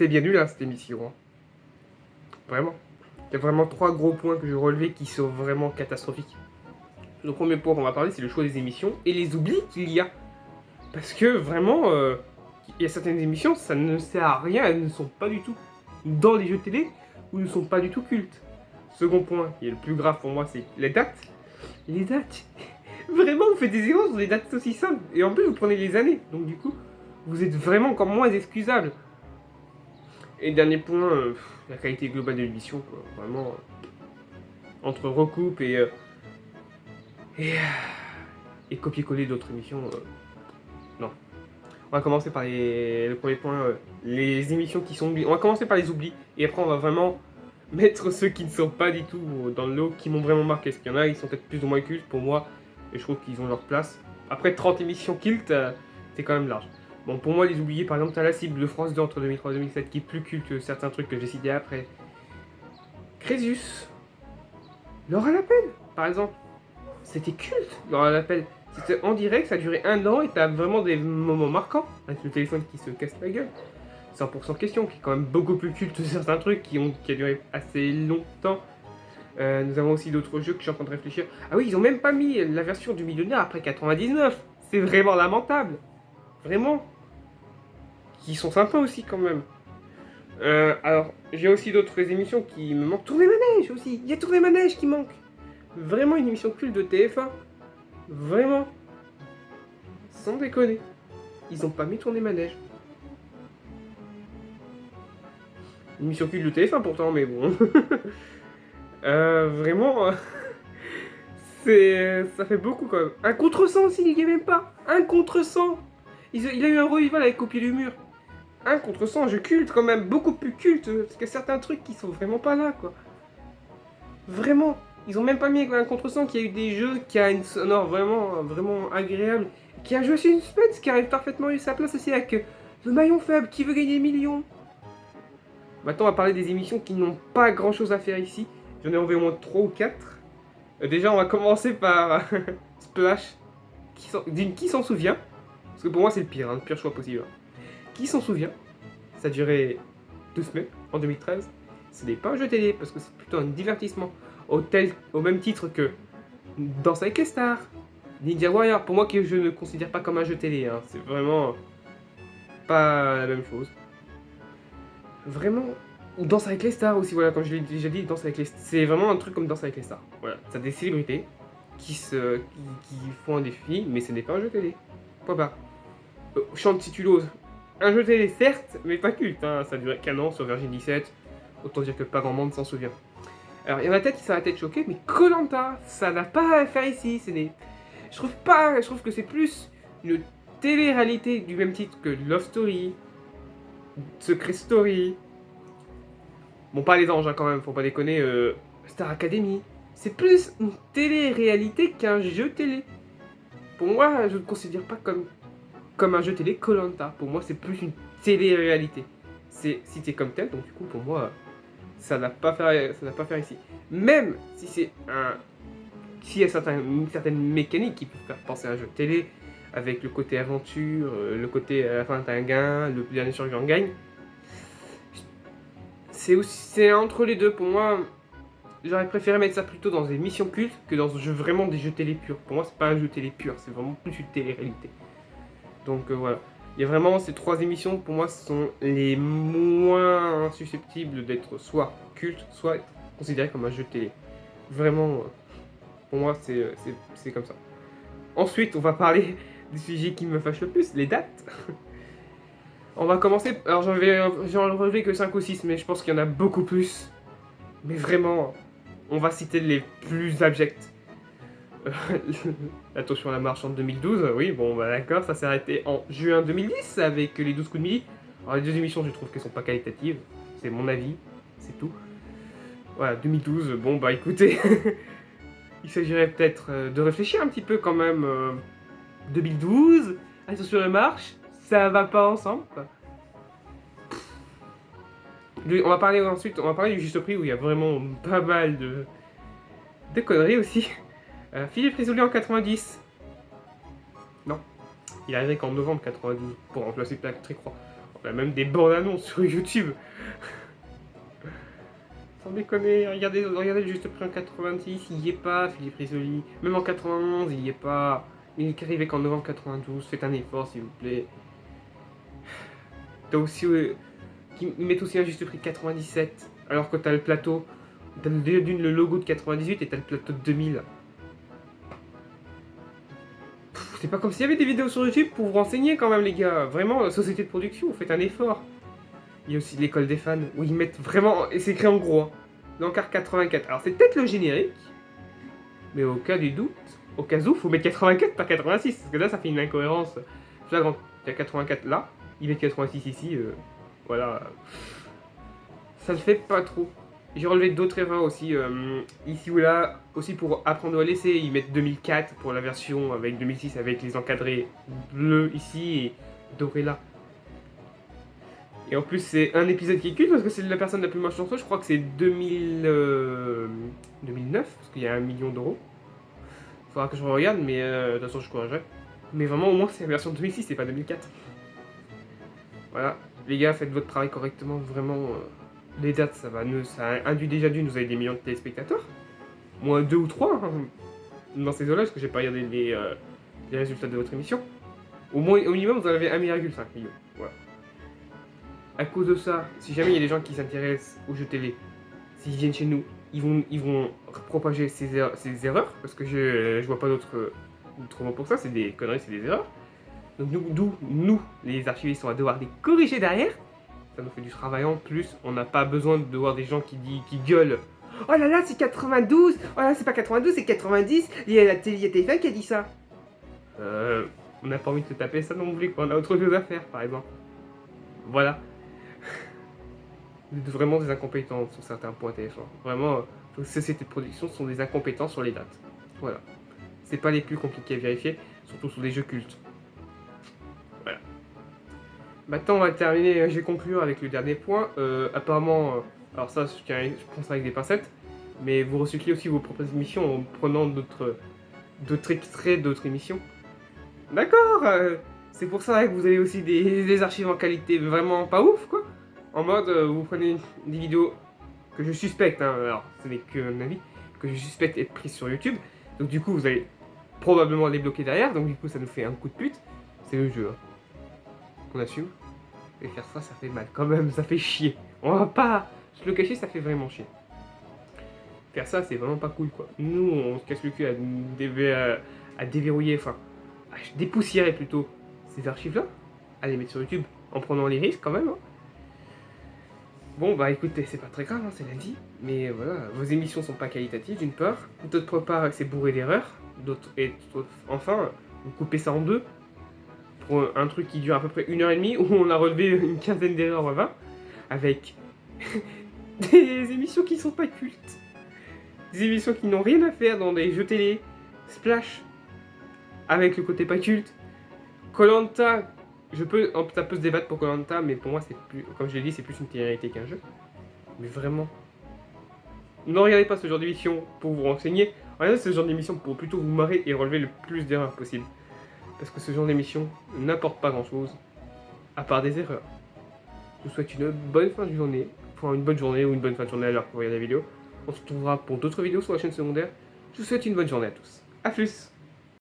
c'était bien nul, hein, cette émission. Hein. Vraiment. Il y a vraiment 3 gros points que je relevais qui sont vraiment catastrophiques. Le premier point qu'on va parler, c'est le choix des émissions et les oublis qu'il y a. Parce que vraiment, il y a certaines émissions, ça ne sert à rien, elles ne sont pas du tout dans les jeux télé ou ne sont pas du tout cultes. Second point, qui est le plus grave pour moi, c'est les dates. Les dates. Vraiment, vous faites des erreurs sur des dates aussi simples. Et en plus, vous prenez les années. Donc du coup, vous êtes vraiment encore moins excusable. Et dernier point, la qualité globale de l'émission. Vraiment, entre recoupe et, et copier-coller d'autres émissions. Non. On va commencer par le premier point, les émissions qui sont oubliées. On va commencer par les oublis. Et après, on va vraiment mettre ceux qui ne sont pas du tout dans le lot, qui m'ont vraiment marqué. Parce qu'il y en a, ils sont peut-être plus ou moins cultes pour moi. Et je trouve qu'ils ont leur place. Après 30 émissions cultes, c'est quand même large. Bon, pour moi, les oubliés, par exemple, t'as la cible de France 2 entre 2003 et 2007 qui est plus culte que certains trucs que j'ai cités après. Crésus. Laura Lapelle, par exemple. C'était culte, Laura Lapelle. C'était en direct, ça a duré 1 an et t'as vraiment des moments marquants. Avec le téléphone qui se casse la gueule. 100% question, qui est quand même beaucoup plus culte que certains trucs qui a duré assez longtemps. Nous avons aussi d'autres jeux que je suis en train de réfléchir. Ah oui, ils ont même pas mis la version du millionnaire après 99. C'est vraiment lamentable. Vraiment. Qui sont sympas aussi quand même. Alors, j'ai aussi d'autres émissions qui me manquent. Tourner Manège aussi. Il y a Tourner Manège qui manque. Vraiment une émission culte de TF1. Vraiment. Sans déconner. Ils ont pas mis Tourner Manège. Une émission culte de TF1 pourtant, mais bon. Vraiment. Ça fait beaucoup quand même. Un contre-sang aussi, il n'y a même pas. Un contre-sang. Il a eu un revival avec Au pied du mur. Un contre-sang, un jeu culte quand même, beaucoup plus culte. Parce qu'il y a certains trucs qui sont vraiment pas là, quoi. Vraiment. Ils ont même pas mis un contre-sang qui a eu des jeux, qui a une sonore vraiment agréable. Qui a un jeu suspense, qui arrive parfaitement à sa place aussi avec le maillon faible qui veut gagner des millions. Maintenant, on va parler des émissions qui n'ont pas grand chose à faire ici. J'en ai enlevé au moins 3 ou 4. Déjà, on va commencer par Splash. Qui s'en souvient? Parce que pour moi, c'est le pire choix possible. Qui s'en souvient? Ça a duré 2 semaines, en 2013. Ce n'est pas un jeu télé, parce que c'est plutôt un divertissement. Au même titre que Danse avec les stars, Ninja Warrior. Pour moi, que je ne considère pas comme un jeu télé. Hein. C'est vraiment pas la même chose. Vraiment. Ou Danse avec les stars aussi, voilà, comme je l'ai déjà dit, Danse avec les stars. C'est vraiment un truc comme Danse avec les stars. Voilà, ça a des célébrités qui font un défi, mais ce n'est pas un jeu télé. Pourquoi pas Chant de Titulose. Un jeu télé, certes, mais pas culte. Hein. Ça a duré qu'un an sur Virgin 17. Autant dire que pas grand monde s'en souvient. Alors, il y en a peut-être qui ça va être choqué, mais Koh-Lanta, ça n'a pas à faire ici. Je trouve que c'est plus une télé-réalité du même titre que Love Story, Secret Story. Bon, pas les anges hein, quand même, faut pas déconner. Star Academy. C'est plus une télé-réalité qu'un jeu télé. Pour moi, je ne considère pas comme un jeu télé Koh-Lanta. Pour moi, c'est plus une télé-réalité. C'est cité comme tel, donc du coup, pour moi, ça n'a pas à faire ici. Même si c'est s'il y a une certaine mécanique qui peut faire penser à un jeu télé, avec le côté aventure, le côté à la fin t'as un gain, le dernier survivant gagne. C'est entre les deux. Pour moi, j'aurais préféré mettre ça plutôt dans des missions cultes que dans vraiment des jeux télé purs. Pour moi, c'est pas un jeu télé pur, c'est vraiment plus une télé-réalité. Donc voilà. Il y a vraiment ces 3 émissions, pour moi, sont les moins susceptibles d'être soit cultes, soit considérées comme un jeu télé. Vraiment, pour moi, c'est comme ça. Ensuite, on va parler du sujet qui me fâche le plus, les dates. On va commencer, alors j'en relever que 5 ou 6, mais je pense qu'il y en a beaucoup plus. Mais vraiment, on va citer les plus abjects. Attention à la marche en 2012, oui, bon bah d'accord, ça s'est arrêté en juin 2010 avec les 12 coups de midi. Alors les 2 émissions, je trouve qu'elles sont pas qualitatives, c'est mon avis, c'est tout. Voilà, 2012, bon bah écoutez, il s'agirait peut-être de réfléchir un petit peu quand même. 2012, attention à la marche, ça va pas ensemble quoi. On va parler du juste prix où il y a vraiment pas mal de conneries aussi. Philippe Risoli en 90. Non. Il est arrivé qu'en novembre 92 pour remplacer Patrick Roy. On a même des bandes annonces sur YouTube. Sans déconner, regardez le juste prix en 86, il y est pas, Philippe Risoli. Même en 91, il y est pas. Il est arrivé qu'en novembre 92, faites un effort s'il vous plaît. T'as aussi. Ils mettent aussi un juste prix de 97, alors que t'as le plateau. T'as déjà d'une le logo de 98 et t'as le plateau de 2000. C'est pas comme s'il y avait des vidéos sur YouTube pour vous renseigner quand même les gars. Vraiment, la société de production, faites un effort. Il y a aussi l'école des fans, où ils mettent vraiment, et c'est écrit en gros, hein, l'encart 84. Alors c'est peut-être le générique, mais au cas du doute, au cas où, faut mettre 84 pas 86, parce que là ça fait une incohérence flagrante. Il y a 84 là, il met 86 ici, voilà. Ça le fait pas trop. J'ai relevé d'autres erreurs aussi, ici ou là, aussi pour apprendre à laisser, ils mettent 2004 pour la version avec 2006 avec les encadrés bleus ici et dorés là. Et en plus, c'est un épisode qui est culte parce que c'est la personne la plus moche chanteuse. Je crois que c'est 2009, parce qu'il y a 1 million d'euros. Faudra que je regarde, mais de toute façon, je corrigerai. Mais vraiment, au moins, c'est la version 2006, c'est pas 2004. Voilà. Les gars, faites votre travail correctement. Vraiment, les dates, ça induit déjà d'une, vous avez des millions de téléspectateurs. Moins 2 ou 3 hein, dans ces eaux-là, parce que j'ai pas regardé les résultats de votre émission. Au minimum, vous en avez 1,5 million. Voilà. À cause de ça, si jamais il y a des gens qui s'intéressent aux jeux télé, s'ils viennent chez nous, ils vont propager ces erreurs, parce que je vois pas d'autre mot pour ça, c'est des conneries, c'est des erreurs. Donc nous, les archivistes, on va devoir les corriger derrière. Ça nous fait du travail en plus, on n'a pas besoin de voir des gens qui gueulent. Oh là là, c'est 92. Oh là, c'est pas 92, c'est 90. Il y a la TF1 qui a dit ça. On n'a pas envie de se taper ça non plus, quoi. On a autre chose à faire, par exemple. Voilà. Vraiment des incompétents sur certains points TF1. Vraiment, les sociétés de production sont des incompétents sur les dates. Voilà. C'est pas les plus compliqués à vérifier, surtout sur des jeux cultes. Voilà. Maintenant, on va terminer, je vais conclure avec le dernier point. Apparemment, alors ça, je prends ça avec des pincettes, mais vous recyclez aussi vos propres émissions en prenant d'autres extraits d'autres émissions. D'accord, c'est pour ça que vous avez aussi des archives en qualité vraiment pas ouf, quoi. En mode, vous prenez des vidéos que je suspecte, hein, alors ce n'est que un avis, que je suspecte être prises sur YouTube. Donc du coup, vous allez probablement les bloquer derrière, donc du coup, ça nous fait un coup de pute. C'est le jeu, hein. On assume. Et faire ça, ça fait mal quand même, ça fait chier. On va pas se le cacher, ça fait vraiment chier. Faire ça, c'est vraiment pas cool, quoi. Nous, on se casse le cul à déverrouiller, enfin, à dépoussiérer plutôt ces archives-là, à les mettre sur YouTube, en prenant les risques quand même, hein. Bon bah écoutez, c'est pas très grave, hein, c'est lundi, mais voilà, vos émissions sont pas qualitatives d'une part, d'autre part c'est bourré d'erreurs, enfin, vous coupez ça en deux, pour un truc qui dure à peu près 1h30, où on a relevé une quinzaine d'erreurs à 20, avec des émissions qui sont pas cultes, des émissions qui n'ont rien à faire dans des jeux télé, Splash, avec le côté pas culte, Koh-Lanta. Ça peut se débattre pour Koh-Lanta, mais pour moi, c'est plus, comme je l'ai dit, c'est plus une télé-réalité qu'un jeu. Mais vraiment, ne regardez pas ce genre d'émission pour vous renseigner. Regardez ce genre d'émission pour plutôt vous marrer et relever le plus d'erreurs possible. Parce que ce genre d'émission n'apporte pas grand-chose, à part des erreurs. Je vous souhaite une bonne fin de journée, enfin une bonne journée ou une bonne fin de journée à l'heure que vous regardez la vidéo. On se retrouvera pour d'autres vidéos sur la chaîne secondaire. Je vous souhaite une bonne journée à tous. A plus!